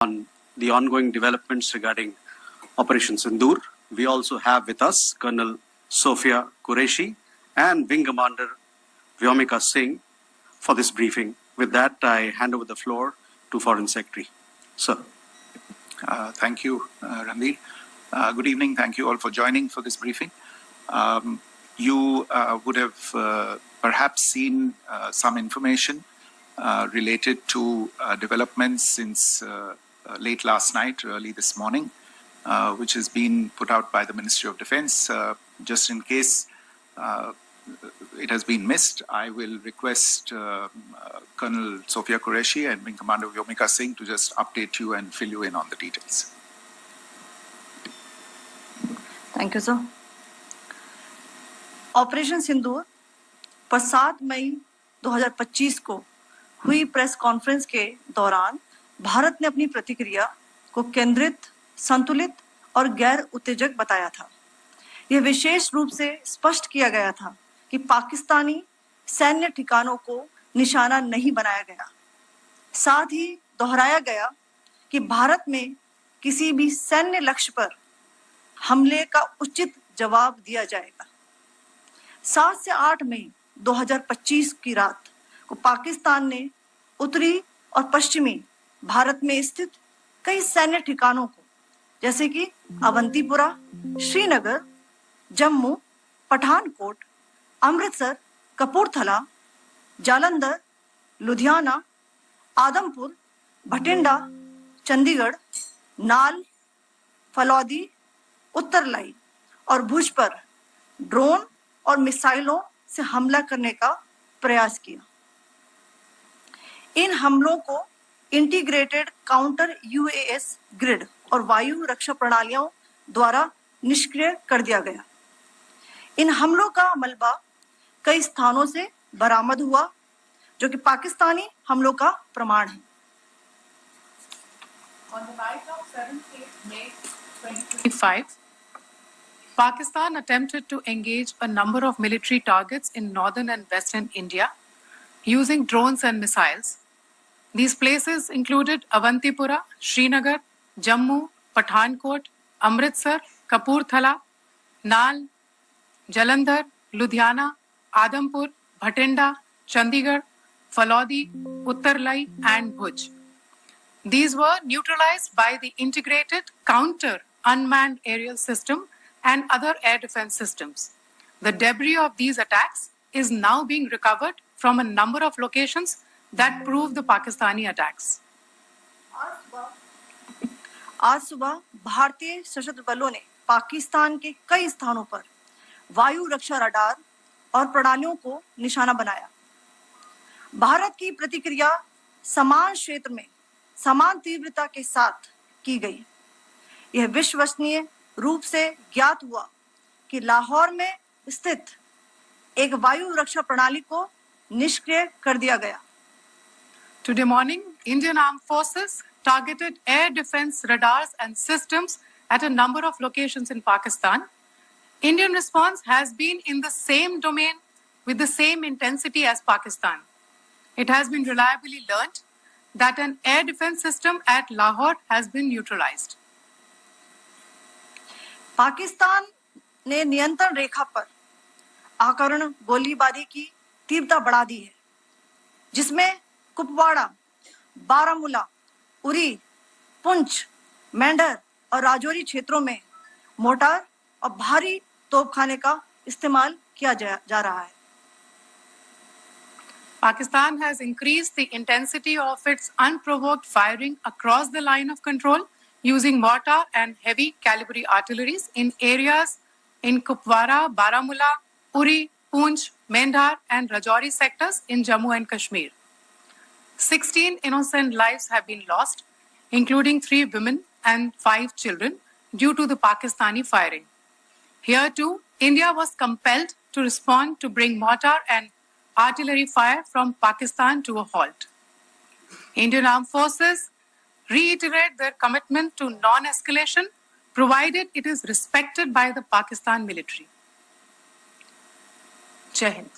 on the ongoing developments regarding Operation Sindoor. We also have with us Colonel Sophia Qureshi and Wing Commander Vyomika Singh for this briefing. With that, I hand over the floor to Foreign Secretary. Sir. Thank you, Ranveer. Good evening. Thank you all for joining for this briefing. You would have perhaps seen some information related to developments since late last night, early this morning, which has been put out by the Ministry of Defense. Just in case it has been missed, I will request Colonel Sophia Qureshi and Wing Commander Vyomika Singh to just update you and fill you in on the details. Thank you, sir. Operation Sindoor पर 7 मई 2025 को हुई press conference के दौरान भारत ने अपनी प्रतिक्रिया को केंद्रित, संतुलित और गैर उत्तेजक बताया था। यह विशेष रूप से स्पष्ट किया गया था कि पाकिस्तानी सैन्य ठिकानों को निशाना नहीं बनाया गया। साथ ही दोहराया गया कि भारत में किसी भी सैन्य लक्ष्य पर हमले का उचित जवाब दिया जाएगा। 7 से 8 मई 2025 की रात को पाकिस्तान ने उत्तरी और पश्चिमी भारत में स्थित कई सैन्य ठिकानों को, जैसे कि अवंतीपुरा, श्रीनगर, जम्मू, पठानकोट, अमृतसर, कपूरथला, जालंधर, लुधियाना, आदमपुर, भटिंडा, चंडीगढ़, नाल, फलौदी, उत्तरलाई और भुज पर ड्रोन और मिसाइलों से हमला करने का प्रयास किया। इन हमलों को इंटीग्रेटेड काउंटर यूएस ग्रिड और वायु रक्षा प्रणालियों द्वारा निष्क्रिय कर दिया गया। इन हमलों का मलबा कई स्थानों से बरामद हुआ, जो कि पाकिस्तानी हमलों का प्रमाण है। On the night of 7th May 2025, Pakistan attempted to engage a number of military targets in northern and western India using drones and missiles. These places included Avantipura, Srinagar, Jammu, Pathankot, Amritsar, Kapurthala, Nal, Jalandhar, Ludhiana, Adampur, Bhatinda, Chandigarh, Falodi, Uttarlai and Bhuj. These were neutralized by the integrated counter unmanned aerial system and other air defense systems. The debris of these attacks is now being recovered from a number of locations that prove the Pakistani attacks. आज सुबह भारतीय सशस्त्र बलों ने पाकिस्तान के कई स्थानों पर वायु रक्षा रडार और प्रणालियों को निशाना बनाया। भारत की प्रतिक्रिया समान क्षेत्र में समान तीव्रता के साथ की गई। यह विश्वसनीय रूप से ज्ञात हुआ कि लाहौर में स्थित एक वायु रक्षा प्रणाली को निष्क्रिय कर दिया गया। Today morning, Indian Armed Forces targeted air defense radars and systems at a number of locations in Pakistan. Indian response has been in the same domain with the same intensity as Pakistan. It has been reliably learnt that an air defense system at Lahore has been neutralized. Pakistan ने नियंत्रण रेखा पर आकरण गोलीबारी की तीव्रता बढ़ा दी है, जिसमें कुपवाड़ा, बारामूला, उरी, पुंछ, मेंढर और राजौरी क्षेत्रों में मोर्टार और भारी तोपखाने का इस्तेमाल किया जा रहा है। Pakistan has increased the intensity of its unprovoked firing across the line of control using mortar and heavy calibre artilleries in areas in Kupwara, Baramulla, Uri, Poonch, Mendhar and Rajouri sectors in Jammu and Kashmir. 16 innocent lives have been lost, including 3 women and 5 children, due to the Pakistani firing. Here too, India was compelled to respond to bring mortar and artillery fire from Pakistan to a halt. Indian Armed Forces reiterate their commitment to non-escalation, provided it is respected by the Pakistan military. Jai Hind.